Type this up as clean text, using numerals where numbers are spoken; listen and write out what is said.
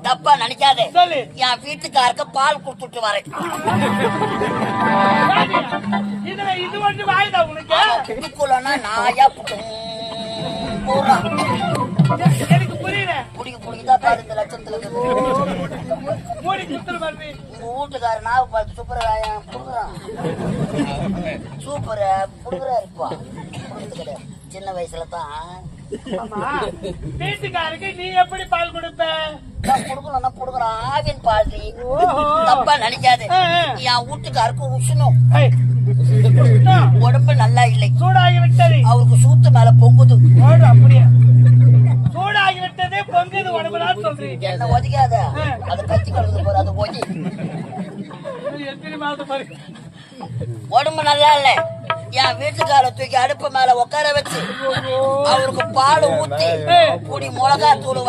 தப்பா நினைக்காதே. என் வீட்டுக்காருக்கு பால் கொடுத்துட்டு வரேன். இதுக்குள்ளனா நாயா புடிக்குதா பாரு. இந்த லட்சத்துல வீட்டுக்கார நாவ பார்த்து சூப்பராயா புடுங்குறான். சூப்பர புடுங்குறா இருப்பா. கிடையாது சின்ன வயசுல தான். வீட்டுக்காருக்கு நீ எப்படி பால் கொடுப்ப? குடுக்கணும்னா புடுங்குறான். ஆவின் பால். தப்பா நினைக்காது. என் வீட்டுக்காருக்கு உஷ்ணம், உடம்பு நல்லா இல்லை, சூடாகி விட்டது. அவருக்கு சூத்து மேல பொங்குது. அப்படியே சூடாகி விட்டதே பொங்குது உடம்புதான் சொல்றீங்க. என்ன ஒதிக்காத, அது கத்தி கிடக்குது போற. அது ஒதி எத்தனை மாதம் பாருங்க. உடம்பு நல்லா இல்ல. என் வீட்டுக்கார தூக்கி அடுப்பு மேல உட்கார வச்சு அவருக்கு பால் ஊத்தி புடி மிளகா தூள்